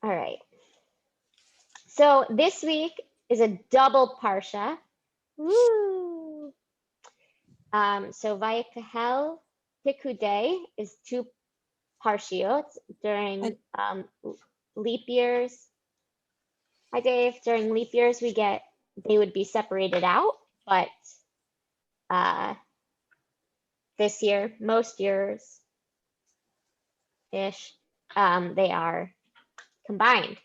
All right. So this week is a double Parsha. Woo! So Vayekhel-Pekudei is two Parshiot during leap years. Hi, Dave. During leap years, they would be separated out, but this year, most years ish, they are combined.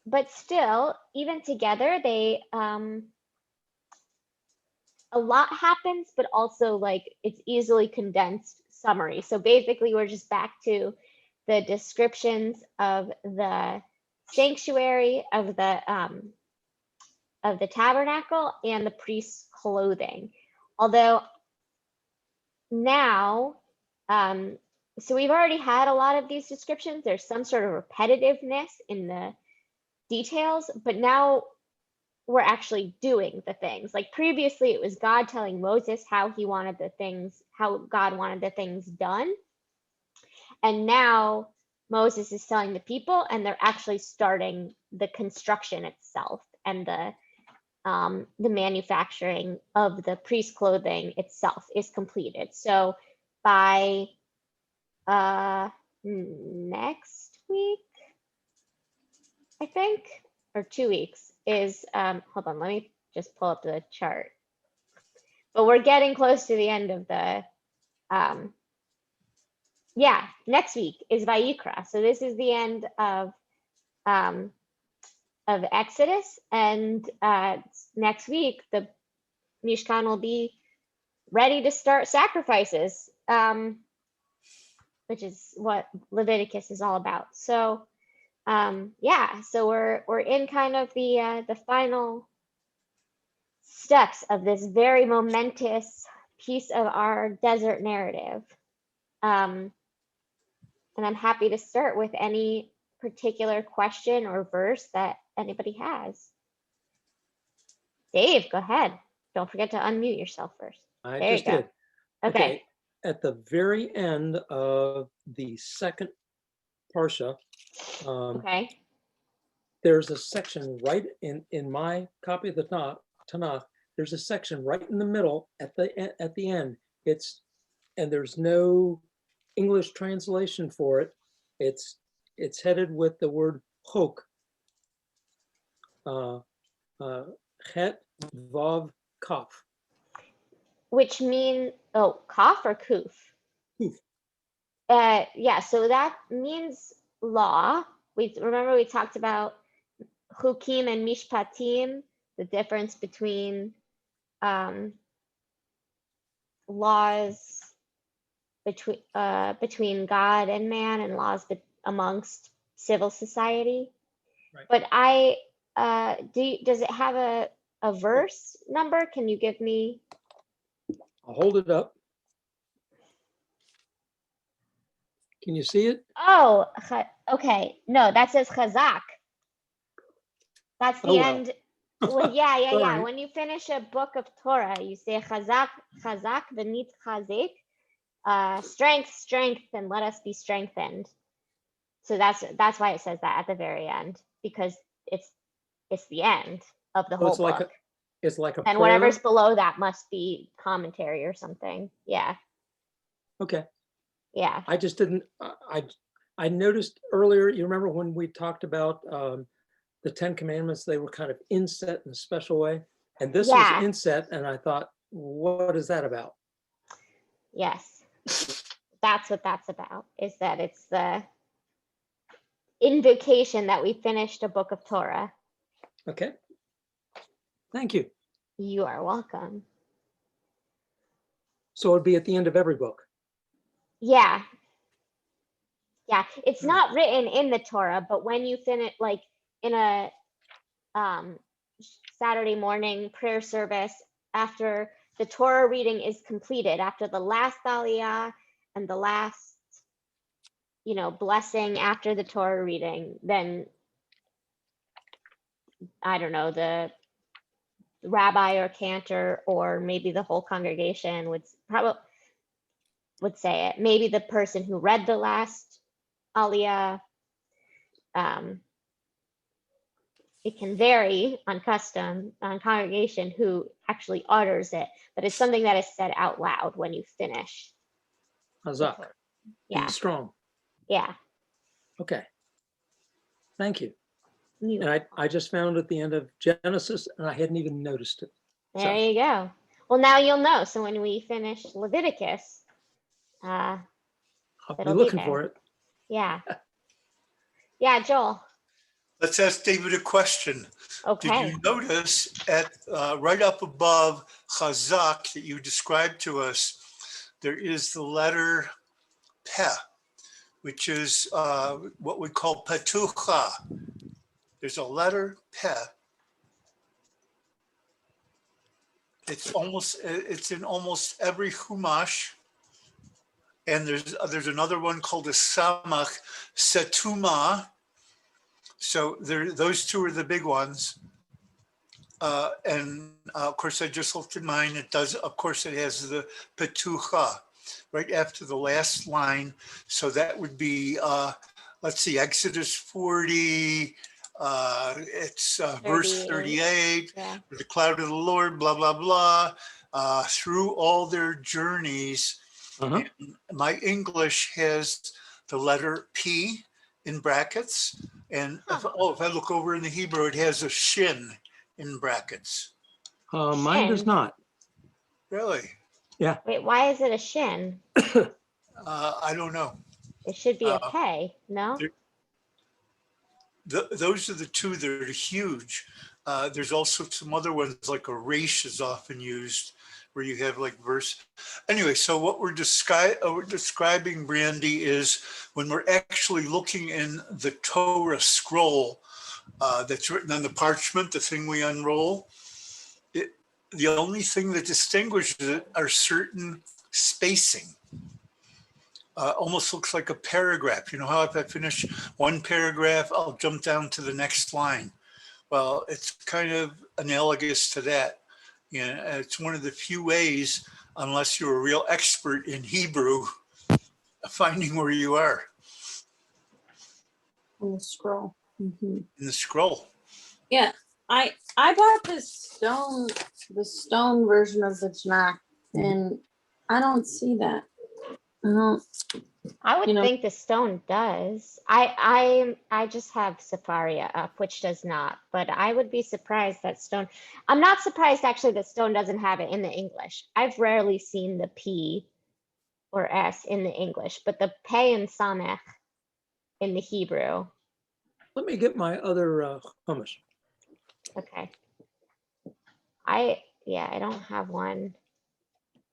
But still, even together, they a lot happens, but also like it's easily condensed summary. So basically, we're just back to the descriptions of the sanctuary, of the tabernacle, and the priest's clothing. Although now, so we've already had a lot of these descriptions. There's some sort of repetitiveness in the details, but now we're actually doing the things. Like previously, it was God telling Moses how God wanted the things done. And now Moses is telling the people, and they're actually starting the construction itself and the manufacturing of the priest's clothing itself is completed. So by next week, I think, or 2 weeks is, hold on, let me just pull up the chart. But we're getting close to the end of the, next week is Vayikra. So this is the end of Exodus, and next week the Mishkan will be ready to start sacrifices, which is what Leviticus is all about. So so we're in kind of the final steps of this very momentous piece of our desert narrative. And I'm happy to start with any particular question or verse that anybody has. Dave, go ahead. Don't forget to unmute yourself first. I just did. Okay. At the very end of the second Parsha, there's a section right in my copy of the Tanakh. There's a section right in the middle at the end. And there's no English translation for it. It's headed with the word chok. Chet vav kaf. Which mean kaf or kuf? Kuf. So that means law. Remember we talked about chukim and mishpatim, the difference between laws between God and man, and laws amongst civil society. Right. But does it have a verse number? Can you give me? I'll hold it up. Can you see it? Oh, okay. No, that says chazak. That's the end. Well, yeah. When you finish a book of Torah, you say chazak, v'nit chazik, strength, and let us be strengthened. So that's why it says that at the very end, because it's the end of the whole book. It's like a and prayer? Whatever's below that must be commentary or something. Yeah. Okay. Yeah. I just didn't. I noticed earlier. You remember when we talked about the 10 Commandments? They were kind of inset in a special way, and this was inset. And I thought, what is that about? Yes, that's what that's about. Is that it's the invocation that we finished a book of Torah. Okay. Thank you. You are welcome. So it'd be at the end of every book. Yeah. It's not written in the Torah, but when you finish, like in a Saturday morning prayer service, after the Torah reading is completed, after the last Aliyah and the last, blessing after the Torah reading, then I don't know, the rabbi or cantor or maybe the whole congregation would would say it. Maybe the person who read the last Aliyah. It can vary on custom, on congregation who actually utters it, but it's something that is said out loud when you finish. Hazak. Yeah, Be strong. yeah. Okay. Thank you. You, And I just found it at the end of Genesis and I hadn't even noticed it. there you go. Well, now you'll know. So when we finish Leviticus, I'll be it'll be looking there. for it. Yeah. Yeah, Joel. Let's ask David a question. Did Okay. you notice at right up above Chazak that you described to us, there is the letter Peh, which is what we call Petucha. There's a letter Peh. It's in almost every Chumash. And there's another one called a Samach, Setuma. So those two are the big ones. And of course, I just looked at mine. It does, of course, it has the Petucha right after the last line. So that would be, let's see, Exodus 40, it's verse 38, Yeah. the cloud of the Lord, blah, blah, blah, through all their journeys. Uh-huh. And my English has the letter P in brackets. And if I look over in the Hebrew, it has a shin in brackets. Mine does Shin? not. Really? Wait, why is it a shin? I don't know. It should be a Uh, pay, no? Those are the two that are huge. There's also some other ones like a resh is often used where you have like verse. Anyway, so what we're describing, Brandy, is when we're actually looking in the Torah scroll that's written on the parchment, the thing we unroll, the only thing that distinguishes it are certain spacing. Almost looks like a paragraph. You know how if I finish one paragraph, I'll jump down to the next line. Well, it's kind of analogous to that. You know, it's one of the few ways, unless you're a real expert in Hebrew, finding where you are On the scroll. Mm-hmm. in the scroll. Yeah, I bought the stone version of the Tanakh, and I don't see that. I don't. I would You know- think the stone does. I just have Safaria up, which does not, but I would be surprised that stone. I'm not surprised actually that stone doesn't have it in the English. I've rarely seen the P or S in the English, but the Pei and Samech in the Hebrew. Let me get my other hummus. Okay. I don't have one.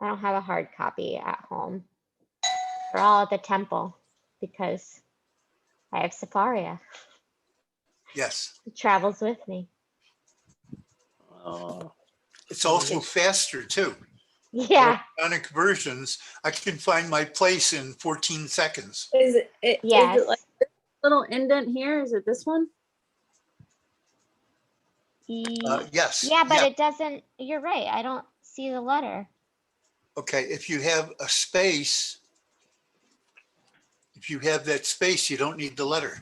I don't have a hard copy at home. They're all at the temple because I have Safaria. Yes. It travels with me. It's also faster too. Yeah. Electronic versions, I can find my place in 14 seconds. Is it Yes. is it like this little indent here? Is it this one? Yes. Yeah, but it doesn't, you're right. I don't see the letter. Okay, if you have a space, if you have that space, you don't need the letter.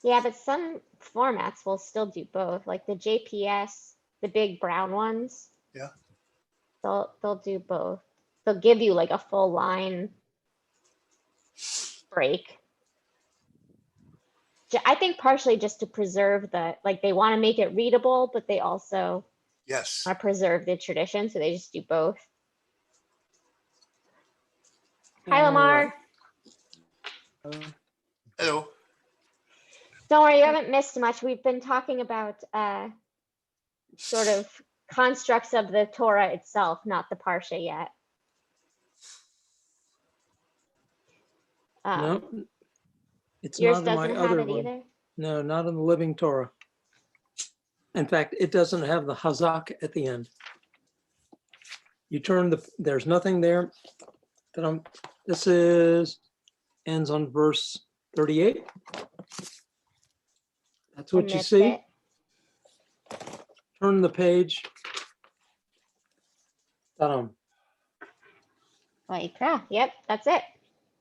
Yeah, but some formats will still do both, like the JPS, the big brown ones. Yeah. They'll do both. They'll give you like a full line break. I think partially just to preserve like they want to make it readable, but they also Yes. want to preserve the tradition, so they just do both. Hi, Lamar. Hello. Don't worry, you haven't missed much. We've been talking about sort of constructs of the Torah itself, not the Parsha yet. No, it's Yours not in my doesn't have other it one. either? No, not in the Living Torah. In fact, it doesn't have the Hazak at the end. You turn there's nothing there. This ends on verse 38. That's what you Omits see. it. Turn the page. Vayikra, yep, that's it.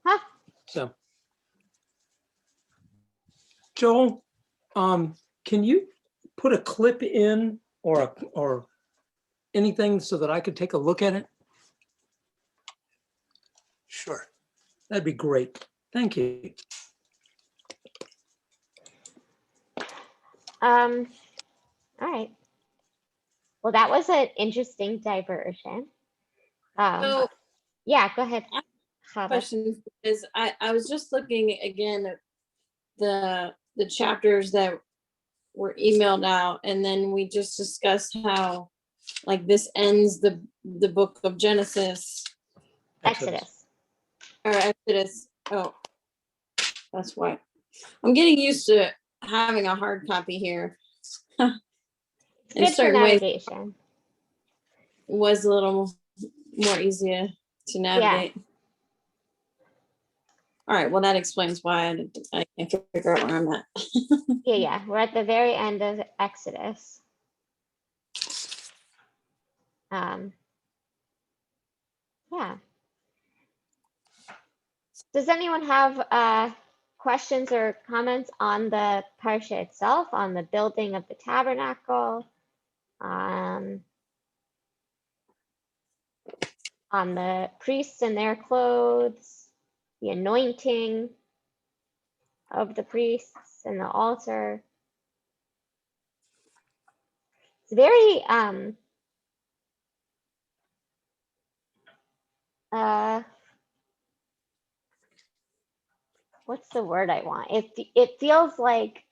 Huh? So, Joel, can you put a clip in or anything so that I could take a look at it? Sure. That'd be great. Thank you. All right. Well, that was an interesting diversion. So Yeah, go ahead. Chava. question is, I was just looking again at the chapters that were emailed out, and then we just discussed how like this ends the book of Genesis Exodus. or Exodus. Oh, that's why I'm getting used to having a hard copy here. It's In good for certain ways, navigation. was a little more easier to navigate. All right, well, that explains why I can't figure out where I'm at. Yeah. We're at the very end of Exodus. Yeah. Does anyone have questions or comments on the parsha itself, on the building of the tabernacle, on the priests and their clothes, the anointing of the priests and the altar? It's very what's the word I want? It feels like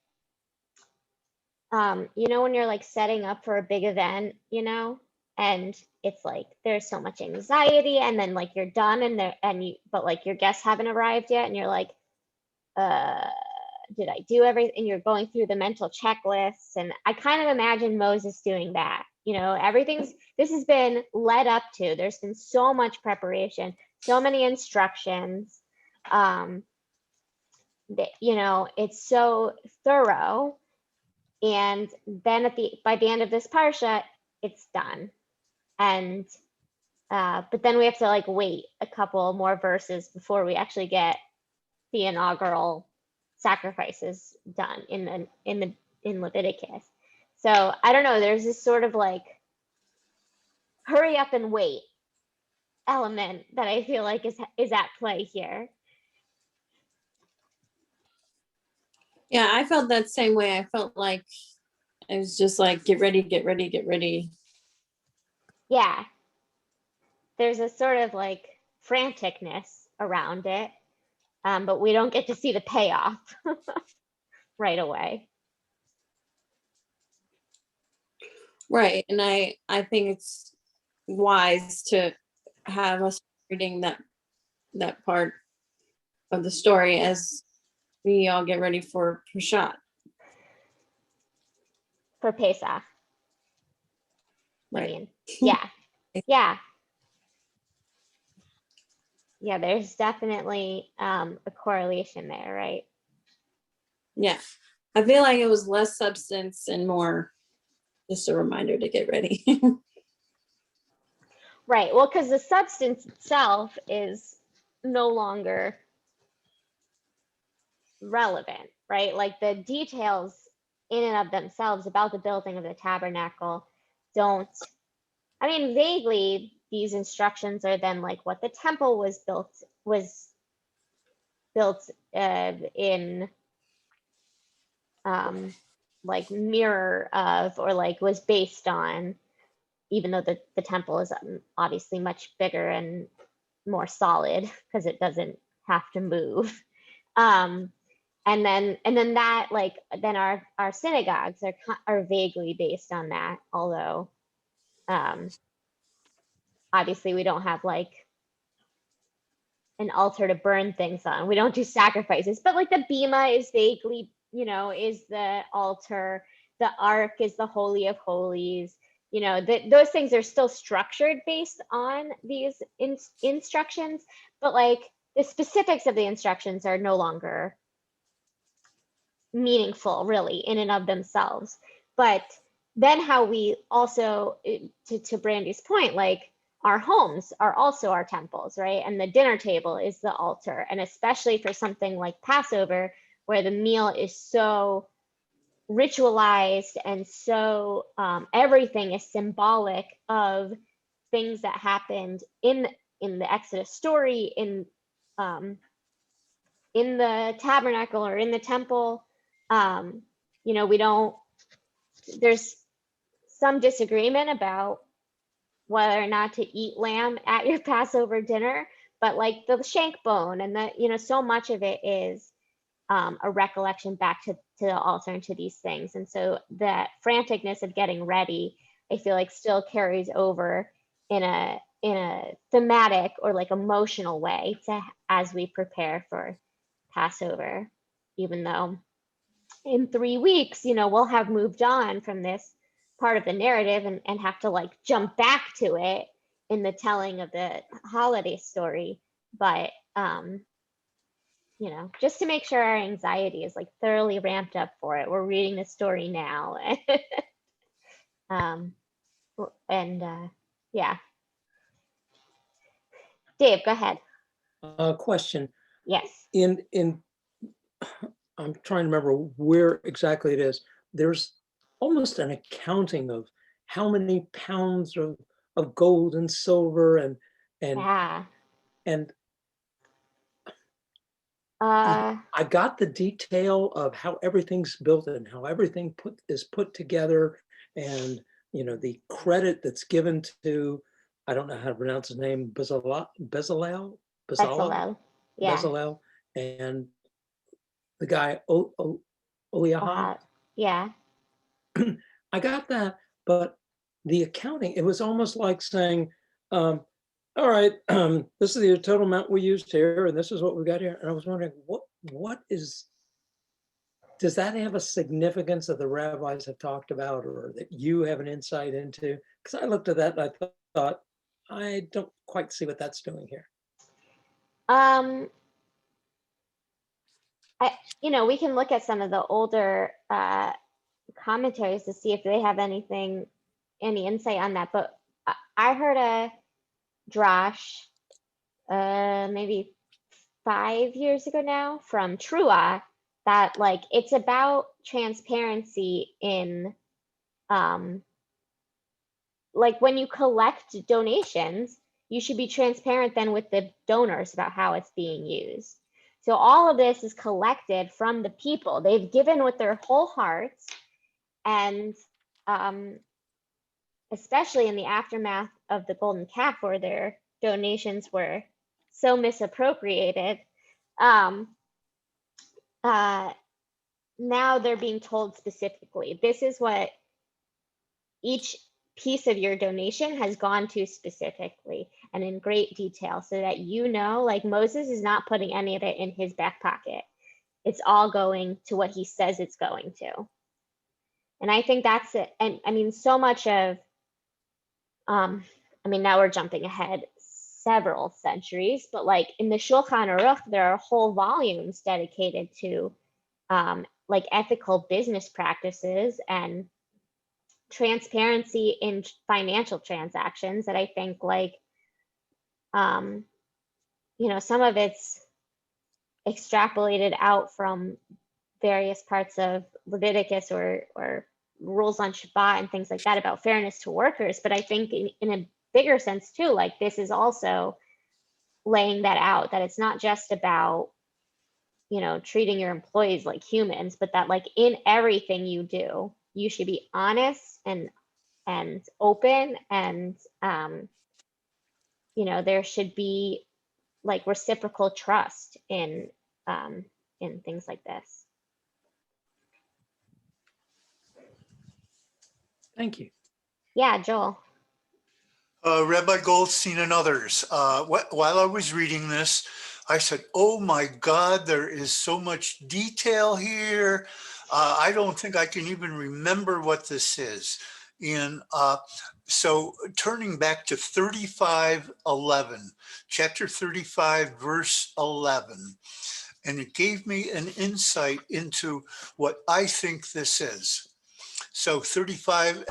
you know, when you're like setting up for a big event, you know, and it's like there's so much anxiety, and then like you're done but like your guests haven't arrived yet, and you're like, did I do everything? And you're going through the mental checklists, and I kind of imagine Moses doing that. You know, this has been led up to. There's been so much preparation, so many instructions. That, you know, it's so thorough, and then by the end of this parsha, it's done. And but then we have to like wait a couple more verses before we actually get the inaugural sacrifices done in Leviticus. So I don't know, there's this sort of like hurry up and wait element that I feel like is at play here. Yeah, I felt that same way. I felt like it was just like, get ready, get ready, get ready. Yeah. There's a sort of like franticness around it, but we don't get to see the payoff right away. Right. And I think it's wise to have us reading that part of the story as we all get ready for Peshat. For Pesach. I Right. mean, yeah. Yeah. Yeah, there's definitely a correlation there, right? Yeah. I feel like it was less substance and more just a reminder to get ready. Right. Well, because the substance itself is no longer relevant, right? Like the details in and of themselves about the building of the tabernacle don't, I mean, vaguely these instructions are then like what the temple was built in like mirror of, or like was based on, even though the temple is obviously much bigger and more solid because it doesn't have to move. And then that, like, then our synagogues are vaguely based on that, although obviously we don't have like an altar to burn things on. We don't do sacrifices, but like the bema is vaguely, you know, is the altar. The ark is the holy of holies. You know, those things are still structured based on these instructions, but like the specifics of the instructions are no longer meaningful really in and of themselves. But then how we also, to Brandy's point, like our homes are also our temples, right? And the dinner table is the altar. And especially for something like Passover, where the meal is so ritualized and so everything is symbolic of things that happened in the Exodus story, in the tabernacle or in the temple. You know, we don't, there's some disagreement about whether or not to eat lamb at your Passover dinner, but like the shank bone and the, you know, so much of it is a recollection back to the altar and to these things. And so that franticness of getting ready, I feel like still carries over in a thematic or like emotional way to as we prepare for Passover, even though in 3 weeks, you know, we'll have moved on from this part of the narrative and have to like jump back to it in the telling of the holiday story. But you know, just to make sure our anxiety is like thoroughly ramped up for it. We're reading the story now. Yeah. Dave, go ahead. Question. Yes. In I'm trying to remember where exactly it is. There's almost an accounting of how many pounds of gold and silver and Yeah. and I I got the detail of how everything's built and how everything is put together, and you know the credit that's given to, I don't know how to pronounce his name, Bezalel, Yeah. Bezalel, and the guy Oliahad. Yeah. I got that, but the accounting, it was almost like saying, all right, this is the total amount we used here, and this is what we got here. And I was wondering, what is, does that have a significance that the rabbis have talked about or that you have an insight into? Because I looked at that and I thought, I don't quite see what that's doing here. You know, we can look at some of the older commentaries to see if they have any insight on that. But I heard a drash maybe 5 years ago now from Trua that like it's about transparency in like when you collect donations, you should be transparent then with the donors about how it's being used. So all of this is collected from the people. They've given with their whole hearts, and especially in the aftermath of the golden calf where their donations were so misappropriated, um, now they're being told specifically, this is what each piece of your donation has gone to specifically and in great detail, so that you know, like Moses is not putting any of it in his back pocket. It's all going to what he says it's going to. And I think that's it. And I mean, so much of, I mean, now we're jumping ahead several centuries, but like in the Shulchan Aruch, there are whole volumes dedicated to like ethical business practices and transparency in financial transactions that I think like, you know, some of it's extrapolated out from various parts of Leviticus or rules on Shabbat and things like that about fairness to workers. But I think in a bigger sense too, like this is also laying that out, that it's not just about, you know, treating your employees like humans, but that like in everything you do, you should be honest and open, and you know, there should be like reciprocal trust in things like this. Thank you. Yeah, Joel. Rabbi Goldstein and others. While I was reading this, I said, oh my God, there is so much detail here. I don't think I can even remember what this is. And so turning back to 35:11, chapter 35, verse 11, and it gave me an insight into what I think this is. So 35:11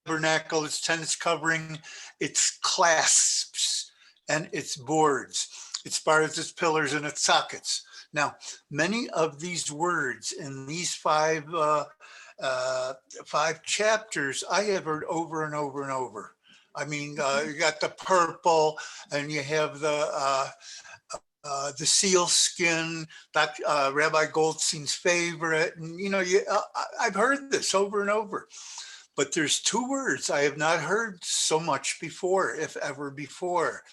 tabernacle, its tenants covering, its clasps, and its boards, its bars, its pillars, and its sockets. Now, many of these words in these five chapters, I have heard over and over and over. I mean, you got the purple, and you have the seal skin, Rabbi Goldstein's favorite, and I've heard this over and over. But there's two words I have not heard so much before, if ever before.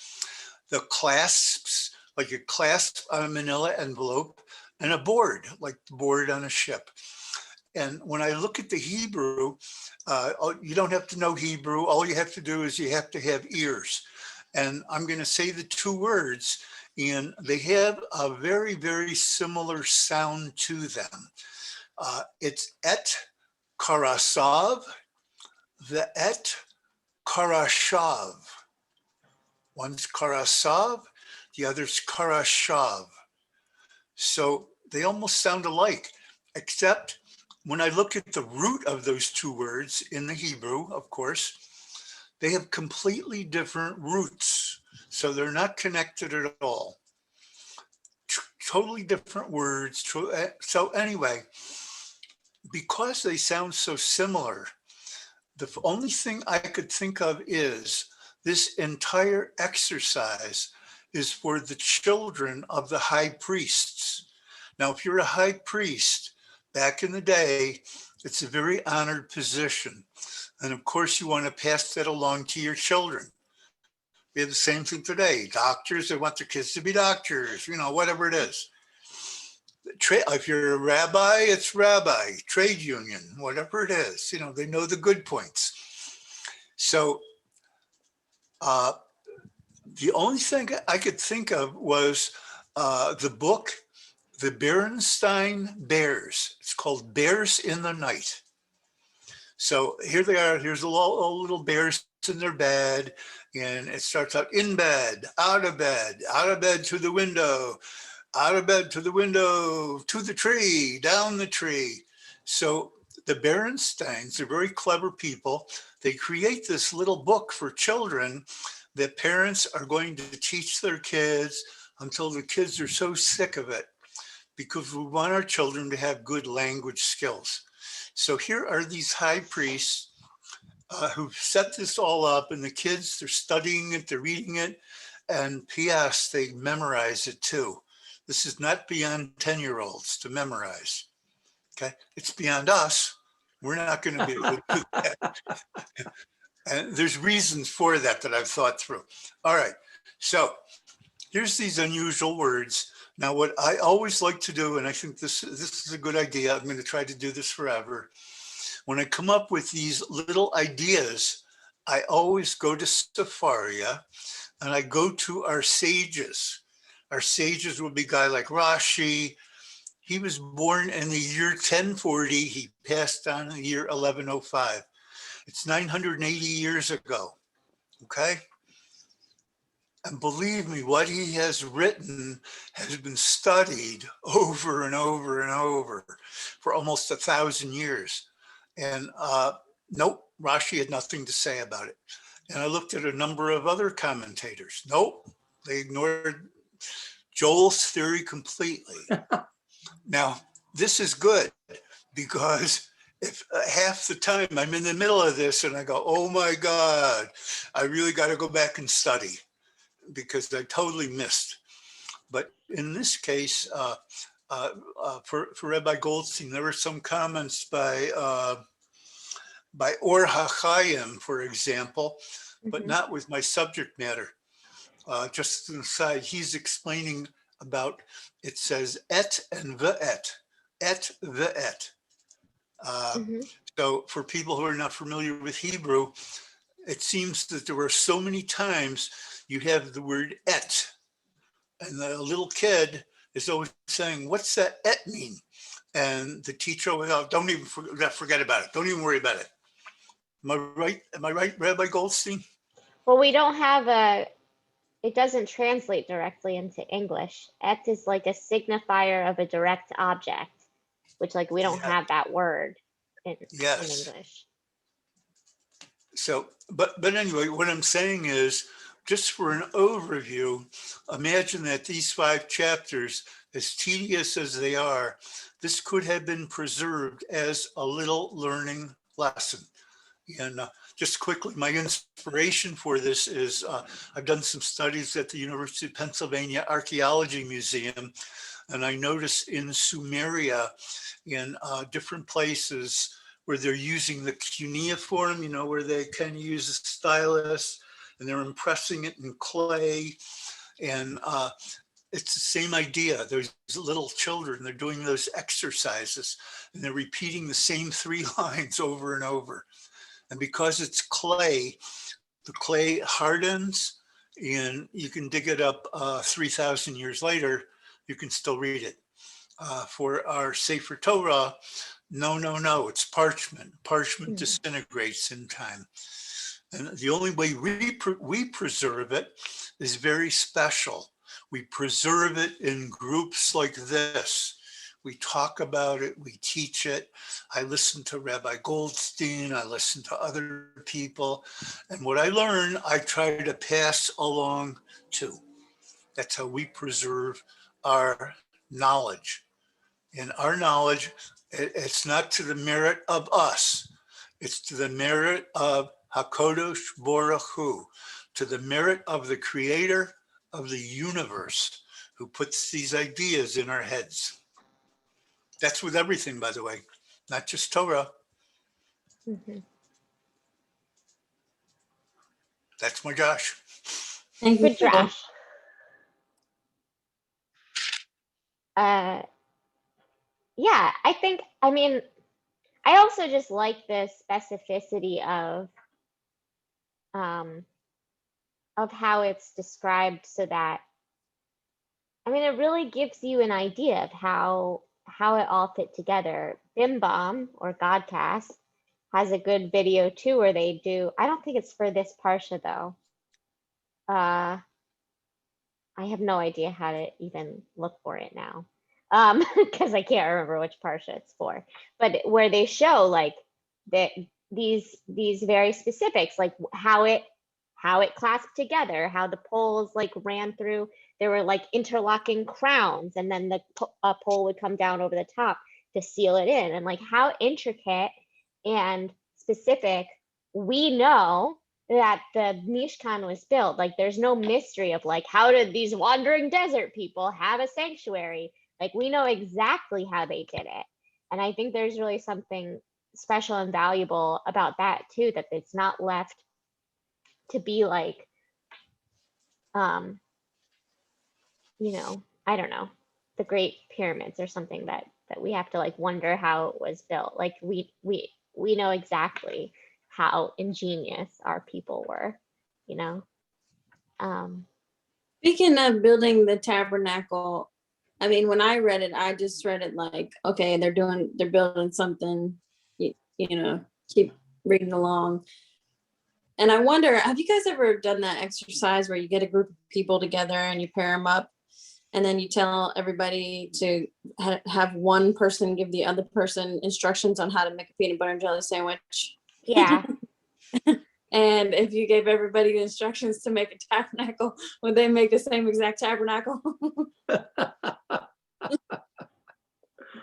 The clasps, like a clasp on a manila envelope, and a board, like the board on a ship. And when I look at the Hebrew, you don't have to know Hebrew. All you have to do is you have to have ears. And I'm going to say the two words, and they have a very, very similar sound to them. It's et karasav, the et karashav. One's karasav, the other's karashav. So they almost sound alike, except when I look at the root of those two words in the Hebrew, of course, they have completely different roots. So they're not connected at all. Totally different words. So anyway, because they sound so similar, the only thing I could think of is this entire exercise is for the children of the high priests. Now, if you're a high priest, back in the day, it's a very honored position. And of course, you want to pass that along to your children. We have the same thing today. Doctors, they want their kids to be doctors, whatever it is. If you're a rabbi, it's rabbi, trade union, whatever it is, they know the good points. So the only thing I could think of was the book, The Berenstain Bears. It's called Bears in the Night. So here they are. Here's all little bears in their bed. And it starts out in bed, out of bed to the window, out of bed to the window, to the tree, down the tree. So the Berensteins are very clever people. They create this little book for children that parents are going to teach their kids until the kids are so sick of it, because we want our children to have good language skills. So here are these high priests who've set this all up, and the kids, they're studying it, they're reading it, and P.S., they memorize it too. This is not beyond 10-year-olds to memorize, okay? It's beyond us. We're not going to be able to do that. And there's reasons for that I've thought through. All right, so here's these unusual words. Now, what I always like to do, and I think this is a good idea, I'm going to try to do this forever. When I come up with these little ideas, I always go to Sepharia and I go to our sages. Our sages will be a guy like Rashi. He was born in the year 1040. He passed on in the year 1105. It's 980 years ago, okay? And believe me, what he has written has been studied over and over and over for almost 1,000 years. And nope, Rashi had nothing to say about it. And I looked at a number of other commentators. Nope, they ignored Joel's theory completely. Now, this is good, because if half the time I'm in the middle of this and I go, oh my God, I really got to go back and study, because I totally missed. But in this case, for Rabbi Goldstein, there were some comments by Or HaChaim, for example, but not with my subject matter. Just an aside, he's explaining about, it says et and ve'et, et ve'et. So for people who are not familiar with Hebrew, it seems that there were so many times you have the word et, and the little kid is always saying, what's that et mean? And the teacher will go, don't even forget about it. Don't even worry about it. Am I right? Am I right, Rabbi Goldstein? Well, we don't have it doesn't translate directly into English. Et is like a signifier of a direct object, which like we don't have that word in English. So, but anyway, what I'm saying is, just for an overview, imagine that these 5 chapters, as tedious as they are, this could have been preserved as a little learning lesson. And just quickly, my inspiration for this is I've done some studies at the University of Pennsylvania Archaeology Museum, and I noticed in Sumeria, in different places where they're using the cuneiform, you know, where they can use a stylus and they're impressing it in clay. And it's the same idea. There's little children, they're doing those exercises and they're repeating the same 3 lines over and over. And because it's clay, the clay hardens and you can dig it up 3,000 years later, you can still read it. For our Sefer Torah, no, it's parchment. Parchment disintegrates in time. And the only way we preserve it is very special. We preserve it in groups like this. We talk about it, we teach it. I listen to Rabbi Goldstein, I listen to other people. And what I learn, I try to pass along too. That's how we preserve our knowledge. And our knowledge, it's not to the merit of us. It's to the merit of HaKadosh Baruch Hu, to the merit of the creator of the universe who puts these ideas in our heads. That's with everything, by the way, not just Torah. Mhm. That's my Josh. Thank you. Good Josh. Yeah, I mean, I also just like the specificity of how it's described so that, I mean, it really gives you an idea of how it all fit together. Bim Bom or Godcast has a good video too where they do, I don't think it's for this Parsha though. I have no idea how to even look for it now. Because I can't remember which Parsha it's for. But where they show like that these very specifics, like how it clasped together, how the poles like ran through, there were like interlocking crowns, and then the pole would come down over the top to seal it in, and like how intricate and specific. We know that the Mishkan was built. Like there's no mystery of like, how did these wandering desert people have a sanctuary? Like we know exactly how they did it. And I think there's really something special and valuable about that too, that it's not left to be like, you know, I don't know, the Great Pyramids or something that we have to like wonder how it was built. Like we know exactly how ingenious our people were, you know. Speaking of building the tabernacle, I mean, when I read it, I just read it like, okay, they're building something, you know, keep reading along. And I wonder, have you guys ever done that exercise where you get a group of people together and you pair them up and then you tell everybody to have one person give the other person instructions on how to make a peanut butter and jelly sandwich? Yeah. And if you gave everybody the instructions to make a tabernacle, would they make the same exact tabernacle?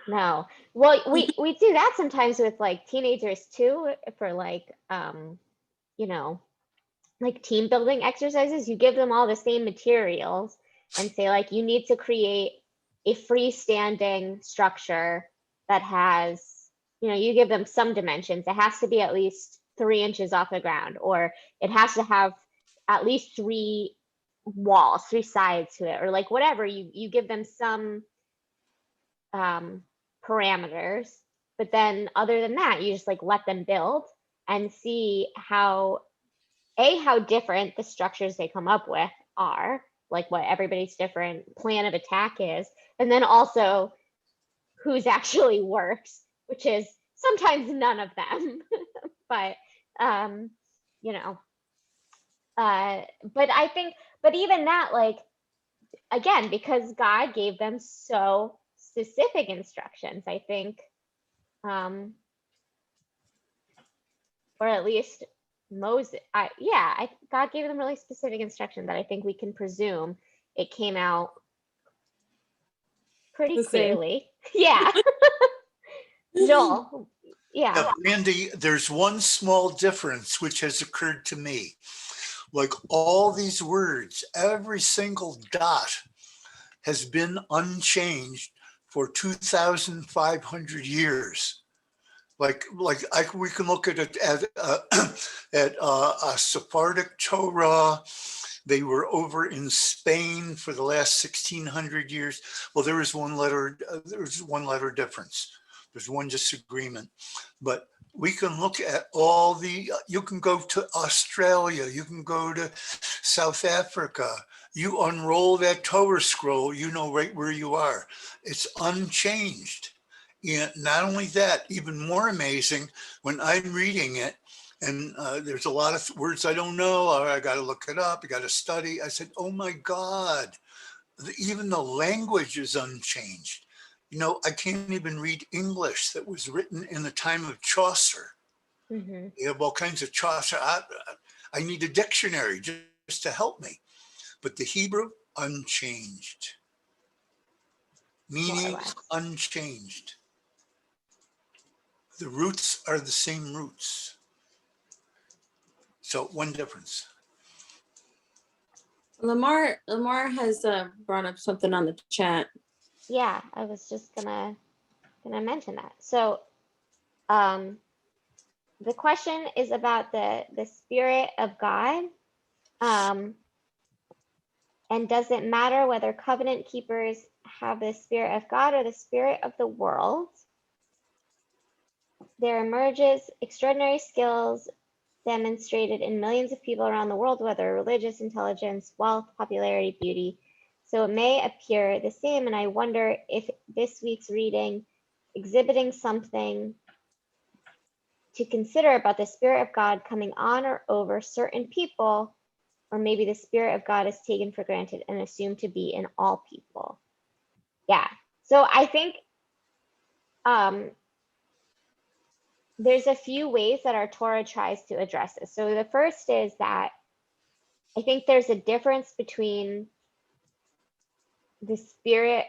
No. Well, we do that sometimes with like teenagers too, for like you know, like team building exercises. You give them all the same materials and say like, you need to create a freestanding structure that has, you know, you give them some dimensions. It has to be at least 3 inches off the ground, or it has to have at least 3 walls, 3 sides to it, or like whatever. You give them some parameters, but then other than that, you just like let them build and see how different the structures they come up with are, like what everybody's different plan of attack is, and then also who's actually works, which is sometimes none of them. But you know, but I think, but even that, like, again, because God gave them so specific instructions, I think, or at least Moses, God gave them really specific instruction that I think we can presume it came out pretty The same. clearly. Yeah. Joel, yeah. Now, Brandy, there's one small difference which has occurred to me. Like all these words, every single dot has been unchanged for 2,500 years. We can look at it at a Sephardic Torah. They were over in Spain for the last 1,600 years. Well, there was one letter difference. There's one disagreement, but we can look at all you can go to Australia, you can go to South Africa, you unroll that Torah scroll, you know right where you are. It's unchanged. And not only that, even more amazing, when I'm reading it, and there's a lot of words I don't know, or I got to look it up, I got to study. I said, oh my God, even the language is unchanged. You know, I can't even read English that was written in the time of Chaucer. Mm-hmm. You have all kinds of Chaucer. I need a dictionary just to help me. But the Hebrew, unchanged. Meanings unchanged. The roots are the same roots. So one difference. Lamar has brought up something on the chat. Yeah, I was just gonna mention that. So the question is about the Spirit of God. And does it matter whether covenant keepers have the Spirit of God or the Spirit of the world? There emerges extraordinary skills demonstrated in millions of people around the world, whether religious, intelligence, wealth, popularity, beauty. So it may appear the same, and I wonder if this week's reading exhibiting something to consider about the Spirit of God coming on or over certain people, or maybe the Spirit of God is taken for granted and assumed to be in all people. Yeah. So I think there's a few ways that our Torah tries to address this. So the first is that I think there's a difference between the Spirit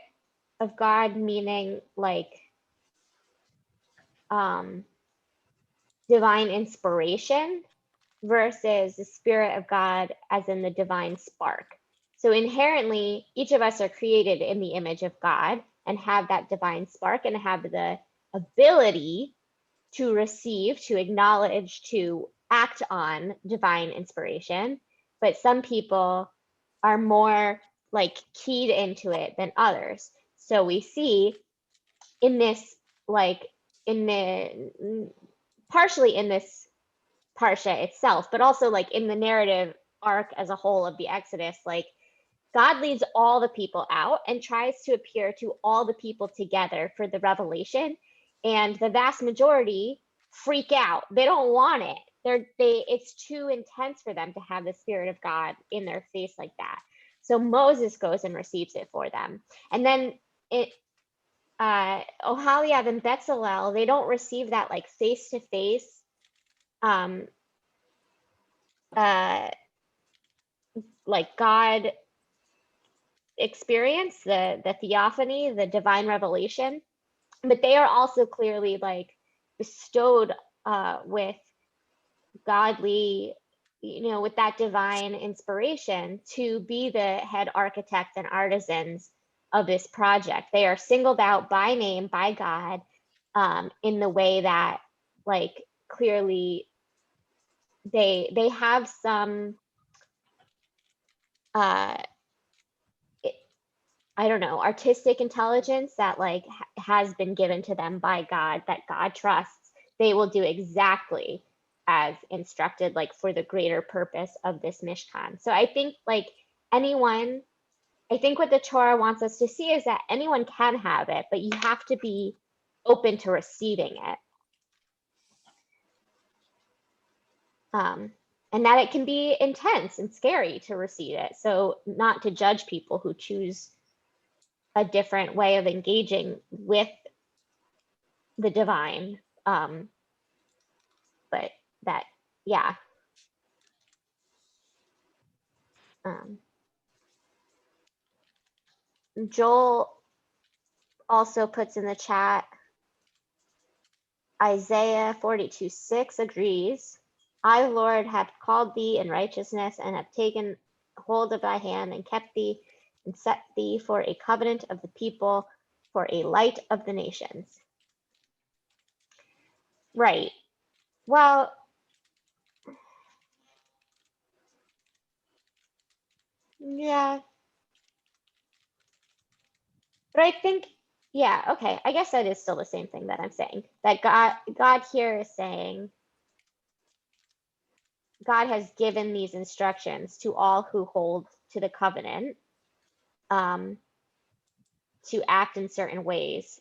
of God, meaning like divine inspiration, versus the Spirit of God as in the divine spark. So inherently, each of us are created in the image of God and have that divine spark and have the ability to receive, to acknowledge, to act on divine inspiration. But some people are more like keyed into it than others. So we see in this, like in the partially in this Parsha itself, but also like in the narrative arc as a whole of the Exodus, like God leads all the people out and tries to appear to all the people together for the revelation. And the vast majority freak out. They don't want it. It's too intense for them to have the Spirit of God in their face like that. So Moses goes and receives it for them. And then Oholiab and Bezalel, they don't receive that like face to face like God experience, the theophany, the divine revelation, but they are also clearly like bestowed with godly, with that divine inspiration to be the head architect and artisans of this project. They are singled out by name by God in the way that like clearly they have some I don't know, artistic intelligence that like has been given to them by God, that God trusts. They will do exactly as instructed, like for the greater purpose of this Mishkan. So I think like I think what the Torah wants us to see is that anyone can have it, but you have to be open to receiving it. And that it can be intense and scary to receive it. So not to judge people who choose a different way of engaging with the divine. But that, yeah. Um, Joel also puts in the chat, Isaiah 42:6 agrees. I, Lord, have called thee in righteousness and have taken hold of thy hand and kept thee and set thee for a covenant of the people, for a light of the nations. Right. Well, yeah. But I think, yeah, okay. I guess that is still the same thing that I'm saying. That God here is saying, God has given these instructions to all who hold to the covenant, to act in certain ways,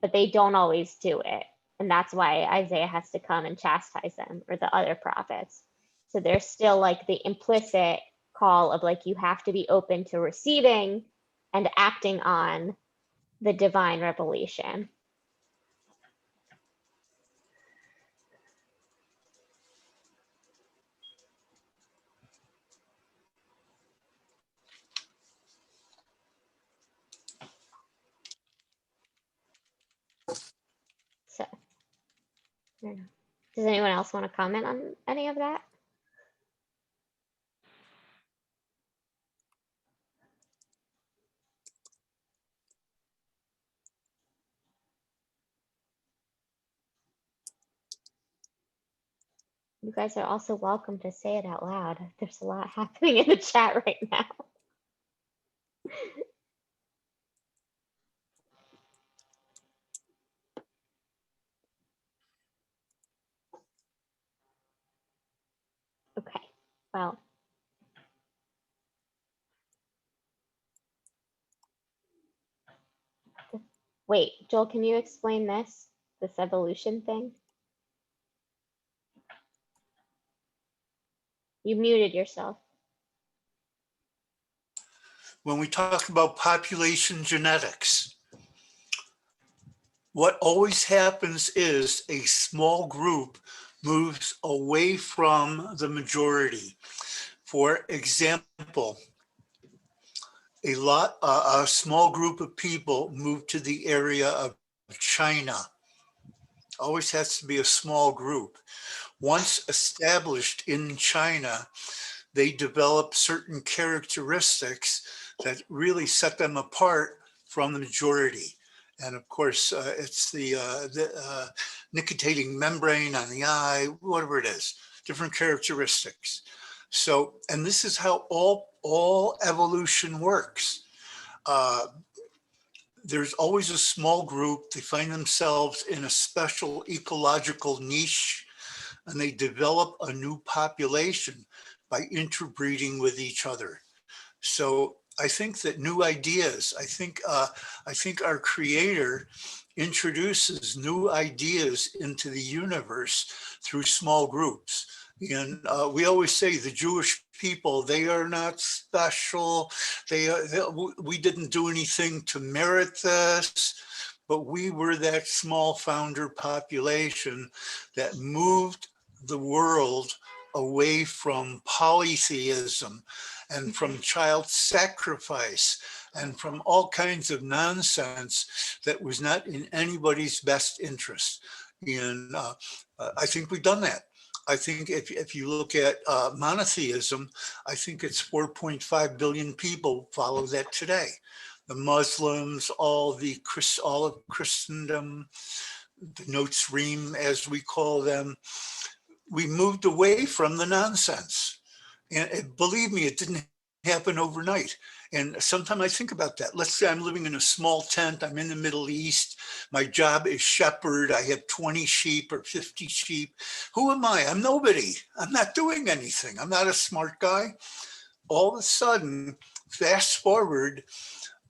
but they don't always do it. And that's why Isaiah has to come and chastise them, or the other prophets. So there's still like the implicit call of like, you have to be open to receiving and acting on the divine revelation. So, I don't know. Does anyone else want to comment on any of that? You guys are also welcome to say it out loud. There's a lot happening in the chat right now. Okay, well. Wait, Joel, can you explain this evolution thing? You muted yourself. When we talk about population genetics, what always happens is a small group moves away from the majority. For example, a small group of people moved to the area of China. Always has to be a small group. Once established in China, they develop certain characteristics that really set them apart from the majority. And of course, it's the nictitating membrane on the eye, whatever it is, different characteristics. So, and this is how all evolution works. There's always a small group. They find themselves in a special ecological niche, and they develop a new population by interbreeding with each other. So I think that new ideas, I think our Creator introduces new ideas into the universe through small groups. And we always say the Jewish people, they are not special. We didn't do anything to merit this, but we were that small founder population that moved the world away from polytheism and from child sacrifice and from all kinds of nonsense that was not in anybody's best interest. And I think we've done that. I think if you look at monotheism, I think it's 4.5 billion people follow that today. The Muslims, all of Christendom, the Notzrim, as we call them, we moved away from the nonsense. And believe me, it didn't happen overnight. And sometimes I think about that. Let's say I'm living in a small tent. I'm in the Middle East. My job is shepherd. I have 20 sheep or 50 sheep. Who am I? I'm nobody. I'm not doing anything. I'm not a smart guy. All of a sudden, fast forward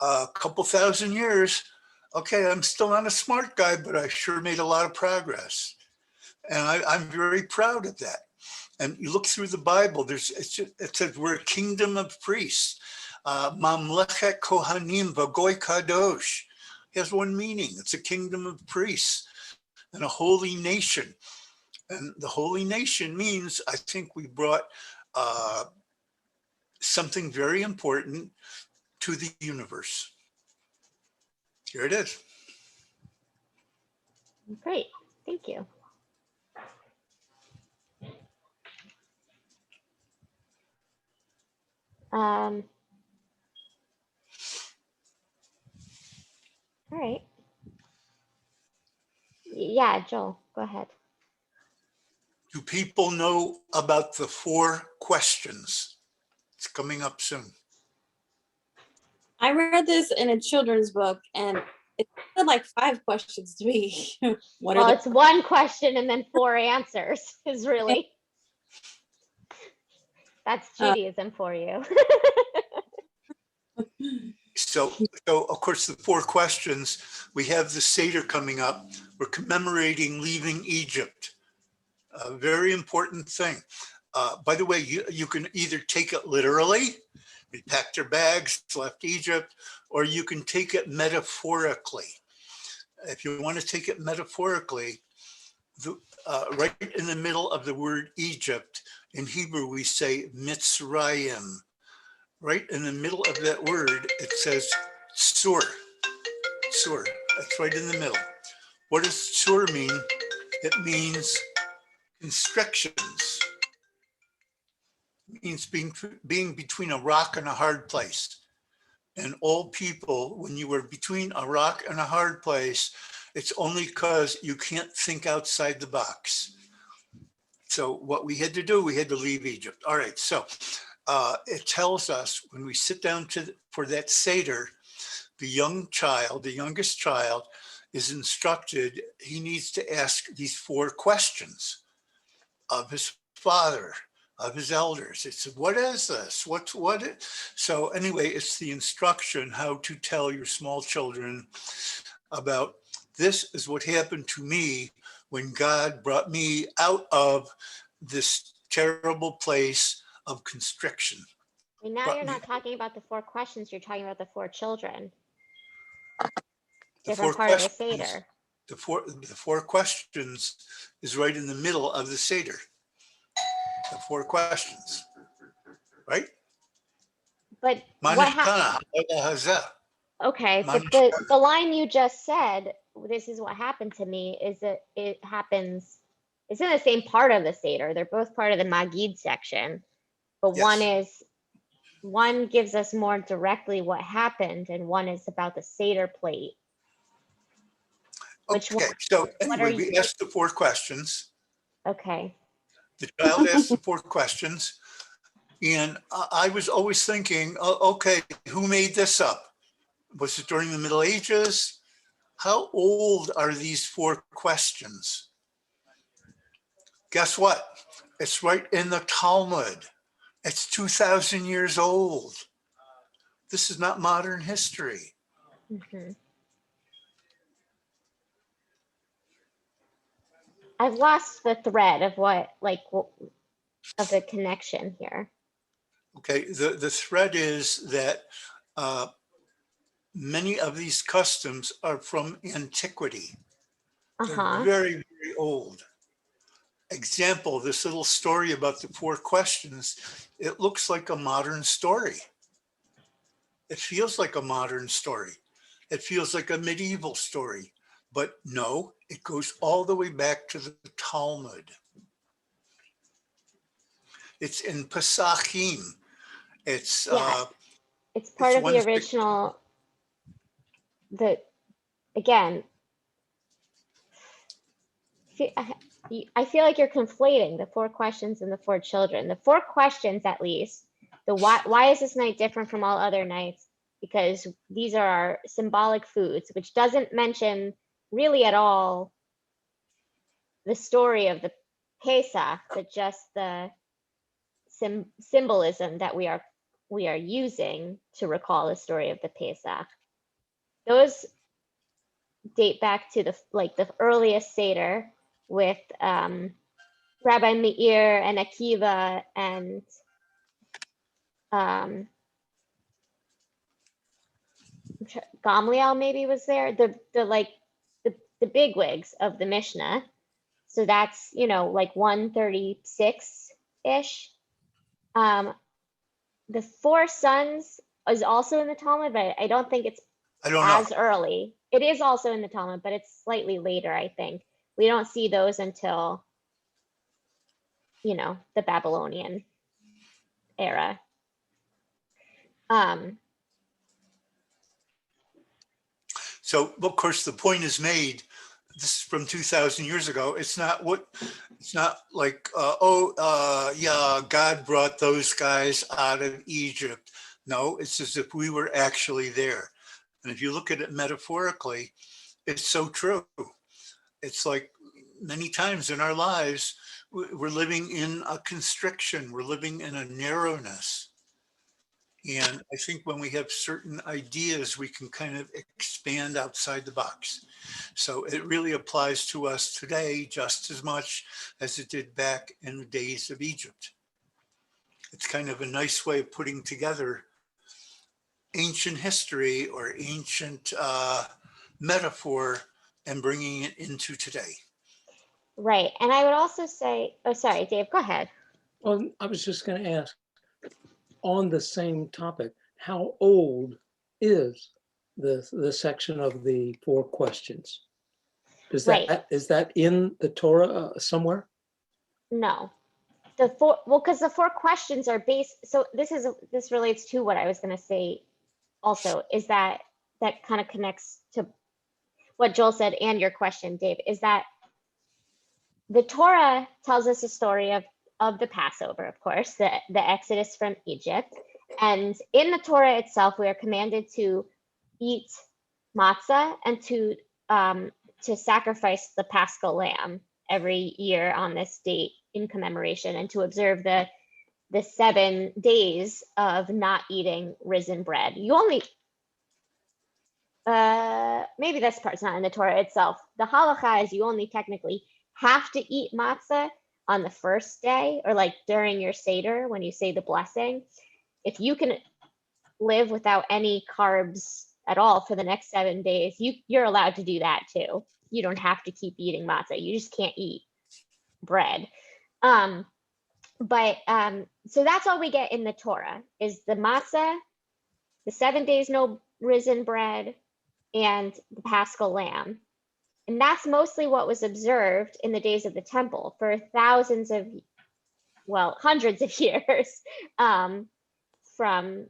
a couple thousand years. Okay, I'm still not a smart guy, but I sure made a lot of progress. And I'm very proud of that. And you look through the Bible, it says we're a kingdom of priests. Mamlechet Kohanim Vagoy Kadosh has one meaning. It's a kingdom of priests and a holy nation. And the holy nation means, I think we brought something very important to the universe. Here it is. Great, thank you. All right. Yeah, Joel, go ahead. Do people know about the 4 questions? It's coming up soon. I read this in a children's book and it said like 5 questions to me. What Well, are it's one question and then 4 answers is really. That's Judaism for you. So of course, the 4 questions, we have the Seder coming up. We're commemorating leaving Egypt. A very important thing. By the way, you can either take it literally, we packed our bags, left Egypt, or you can take it metaphorically. If you want to take it metaphorically, right in the middle of the word Egypt, in Hebrew we say Mitzrayim. Right in the middle of that word, it says Sur. Sur, that's right in the middle. What does Sur mean? It means constrictions. It means being between a rock and a hard place. And all people, when you were between a rock and a hard place, it's only because you can't think outside the box. So what we had to do, we had to leave Egypt. All right, so it tells us when we sit down for that Seder, the youngest child is instructed, he needs to ask these 4 questions of his father, of his elders. It's, what is this? So anyway, it's the instruction how to tell your small children about, this is what happened to me when God brought me out of this terrible place of constriction. And now you're not talking about the 4 questions, you're talking about the 4 children. The Different 4 part of the questions, Seder. the four questions is right in the middle of the Seder. The 4 questions, right? But what happened? Okay, but the line you just said, this is what happened to me, is that it happens, it's in the same part of the Seder. They're both part of the Magid section, but Yes. one gives us more directly what happened, and one is about the Seder plate. Which Okay, one? so What are anyway, you? we asked the 4 questions. Okay. The child asked the 4 questions. And I was always thinking, okay, who made this up? Was it during the Middle Ages? How old are these 4 questions? Guess what? It's right in the Talmud. It's 2,000 years old. This is not modern history. Mhm. I've lost the thread of of the connection here. Okay, the thread is that many of these customs are from antiquity. They're very, very old. Example, this little story about the 4 questions, it looks like a modern story. It feels like a modern story. It feels like a medieval story, but no, it goes all the way back to the Talmud. It's in Pesachim. It's it's part of the one original. Again, I feel like you're conflating the 4 questions and the 4 children. The 4 questions, at least, the why is this night different from all other nights? Because these are our symbolic foods, which doesn't mention really at all the story of the Pesach, but just the symbolism that we are using to recall the story of the Pesach. Those date back to the earliest Seder with Rabbi Meir and Akiva and Gamliel maybe was there, the bigwigs of the Mishnah. So that's, like 136-ish. the four sons is also in the Talmud, but I don't think it's I don't know. as early. It is also in the Talmud, but it's slightly later, I think. We don't see those until, the Babylonian era. So, of course, the point is made. This is from 2,000 years ago. It's not like, yeah, God brought those guys out of Egypt. No, it's as if we were actually there. And if you look at it metaphorically, it's so true. It's like many times in our lives, we're living in a constriction. We're living in a narrowness. And I think when we have certain ideas, we can kind of expand outside the box. So it really applies to us today just as much as it did back in the days of Egypt. It's kind of a nice way of putting together ancient history or ancient metaphor and bringing it into today. Right. And I would also say, oh, sorry, Dave, go ahead. Well, I was just going to ask, on the same topic, how old is the section of the 4 questions? Is that in the Torah somewhere? No. Because the 4 questions are based, so this relates to what I was going to say also, is that kind of connects to what Joel said and your question, Dave, is that the Torah tells us a story of the Passover, of course, the Exodus from Egypt. And in the Torah itself, we are commanded to eat matzah and to sacrifice the Paschal lamb every year on this date in commemoration, and to observe the 7 days of not eating risen bread. You only, maybe this part's not in the Torah itself. The halacha is you only technically have to eat matzah on the first day, or like during your Seder when you say the blessing. If you can live without any carbs at all for the next 7 days, you're allowed to do that too. You don't have to keep eating matzah. You just can't eat bread. So that's all we get in the Torah is the matzah, the 7 days no risen bread, and the Paschal lamb. And that's mostly what was observed in the days of the temple for hundreds of years, from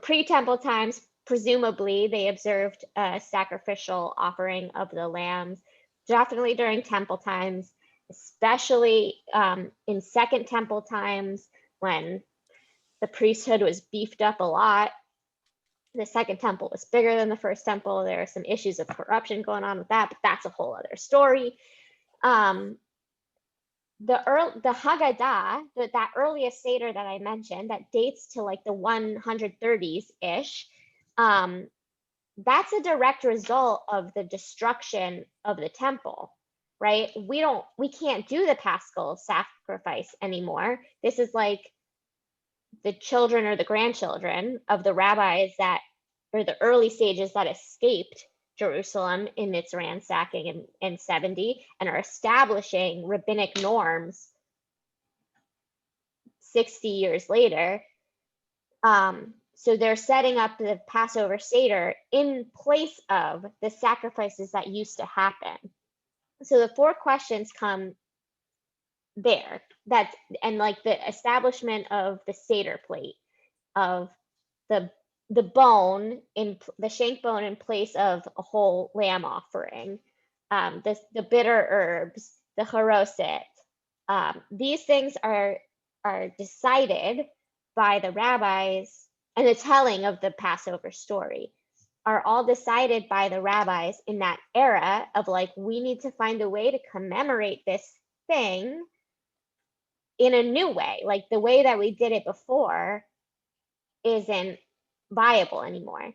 pre-temple times. Presumably they observed a sacrificial offering of the lambs, definitely during temple times, especially in Second Temple times when the priesthood was beefed up a lot. The Second Temple was bigger than the First Temple. There are some issues of corruption going on with that, but that's a whole other story. The Haggadah, that earliest Seder that I mentioned, that dates to like the 130s-ish, that's a direct result of the destruction of the temple, right? We can't do the Paschal sacrifice anymore. This is like the children or the grandchildren of the rabbis or the early sages that escaped Jerusalem in its ransacking in 70 and are establishing rabbinic norms 60 years later. So they're setting up the Passover Seder in place of the sacrifices that used to happen. So the 4 questions come there. And like the establishment of the Seder plate, of the bone in the shank bone in place of a whole lamb offering, the bitter herbs, the haroset. These things are decided by the rabbis, and the telling of the Passover story are all decided by the rabbis in that era of like, we need to find a way to commemorate this thing in a new way. Like the way that we did it before isn't viable anymore.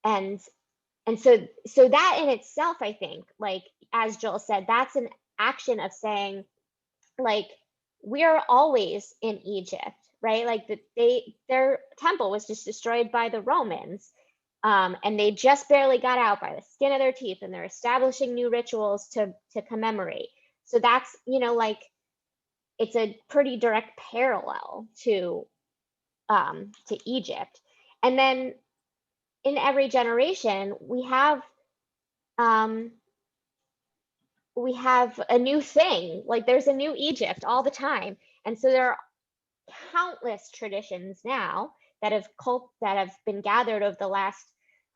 And so that in itself, I think, like, as Joel said, that's an action of saying, like, we're always in Egypt, right? Like their temple was just destroyed by the Romans, and they just barely got out by the skin of their teeth, and they're establishing new rituals to commemorate. So that's, like, it's a pretty direct parallel to to Egypt. And then in every generation, we have a new thing. Like there's a new Egypt all the time. And so there are countless traditions now that have been gathered over the last,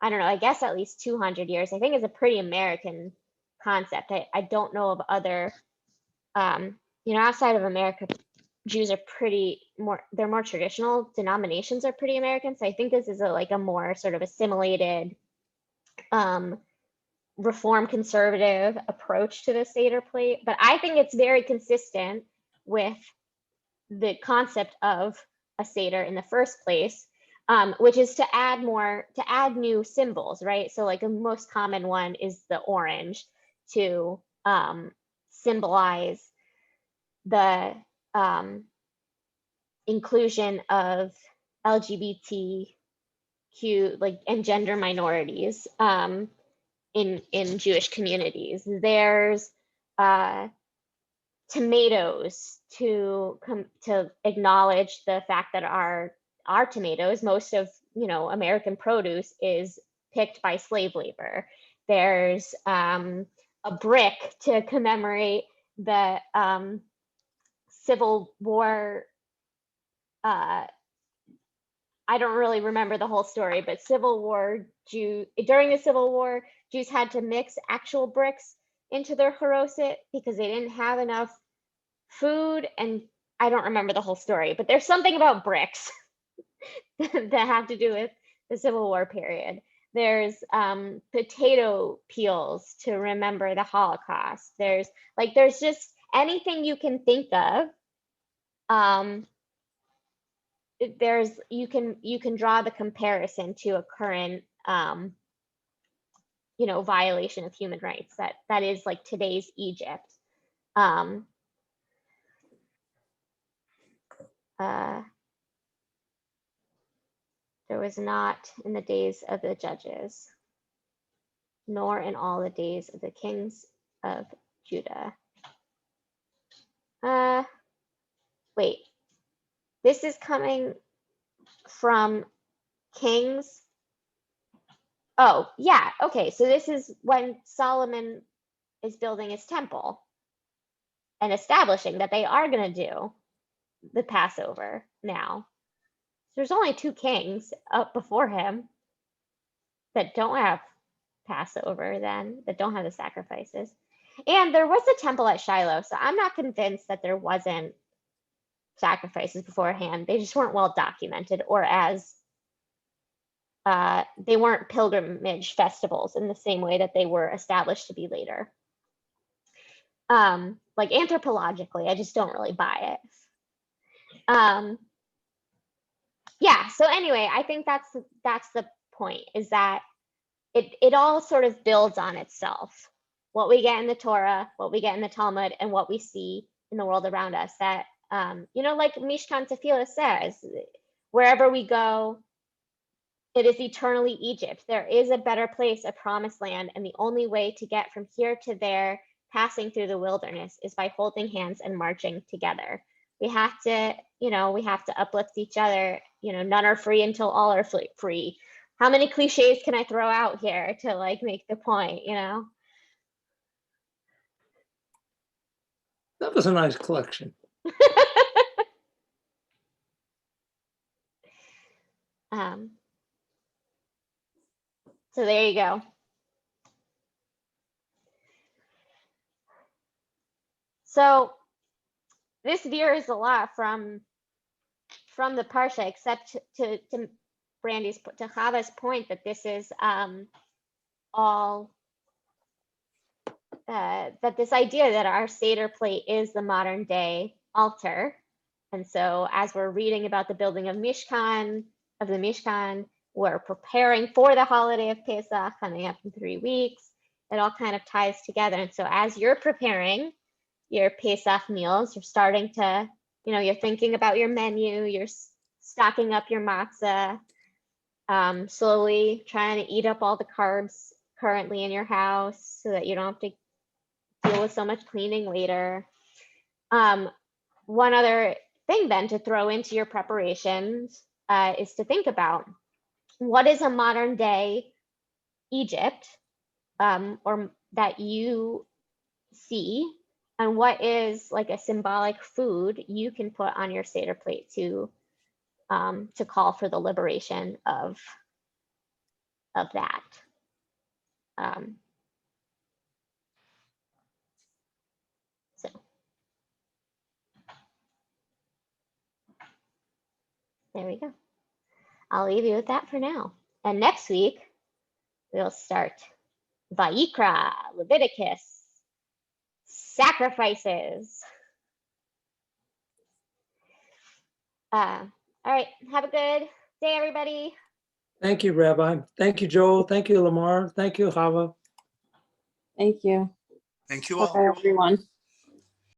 I don't know, I guess at least 200 years. I think it's a pretty American concept. I don't know of other, outside of America, Jews are they're more traditional. Denominations are pretty American. So I think this is a more sort of assimilated, reform conservative approach to the Seder plate. But I think it's very consistent with the concept of a Seder in the first place, which is to add new symbols, right? So like a most common one is the orange to symbolize the inclusion of LGBTQ and gender minorities in Jewish communities. There's tomatoes to acknowledge the fact that our tomatoes, most of American produce, is picked by slave labor. There's a brick to commemorate the Civil War. I don't really remember the whole story, but during the Civil War, Jews had to mix actual bricks into their haroset because they didn't have enough food. And I don't remember the whole story, but there's something about bricks that have to do with the Civil War period. There's potato peels to remember the Holocaust. There's just anything you can think of. You can draw the comparison to a current violation of human rights that is like today's Egypt. There was not in the days of the judges, nor in all the days of the kings of Judah. Wait, this is coming from Kings. Oh, yeah, okay, so this is when Solomon is building his temple and establishing that they are going to do the Passover now. There's only 2 kings up before him that don't have Passover then, that don't have the sacrifices. And there was a temple at Shiloh, so I'm not convinced that there wasn't sacrifices beforehand. They just weren't well documented, or as they weren't pilgrimage festivals in the same way that they were established to be later. Like anthropologically, I just don't really buy it. Yeah, so anyway, I think that's the point, is that it all sort of builds on itself. What we get in the Torah, what we get in the Talmud, and what we see in the world around us, that like Mishkan Tefillah says, wherever we go, it is eternally Egypt. There is a better place, a promised land, and the only way to get from here to there, passing through the wilderness, is by holding hands and marching together. We have to, uplift each other. None are free until all are free. How many cliches can I throw out here to make the point, That was a nice collection. So there you go. So this veers a lot from the Parsha, except to Chava's point that this is all that this idea that our Seder plate is the modern day altar. And so as we're reading about the building of the Mishkan, we're preparing for the holiday of Pesach coming up in 3 weeks. It all kind of ties together. And so as you're preparing your Pesach meals, you're starting to, you're thinking about your menu, you're stocking up your matzah, slowly trying to eat up all the carbs currently in your house so that you don't have to deal with so much cleaning later. One other thing then to throw into your preparations is to think about what is a modern day Egypt, or that you see, and what is like a symbolic food you can put on your Seder plate to call for the liberation of that. So there we go. I'll leave you with that for now. And next week, we'll start Vayikra, Leviticus, sacrifices. All right, have a good day, everybody. Thank you, Rabbi. Thank you, Joel. Thank you, Lamar. Thank you, Chava. Thank you. Thank you all. Bye, everyone.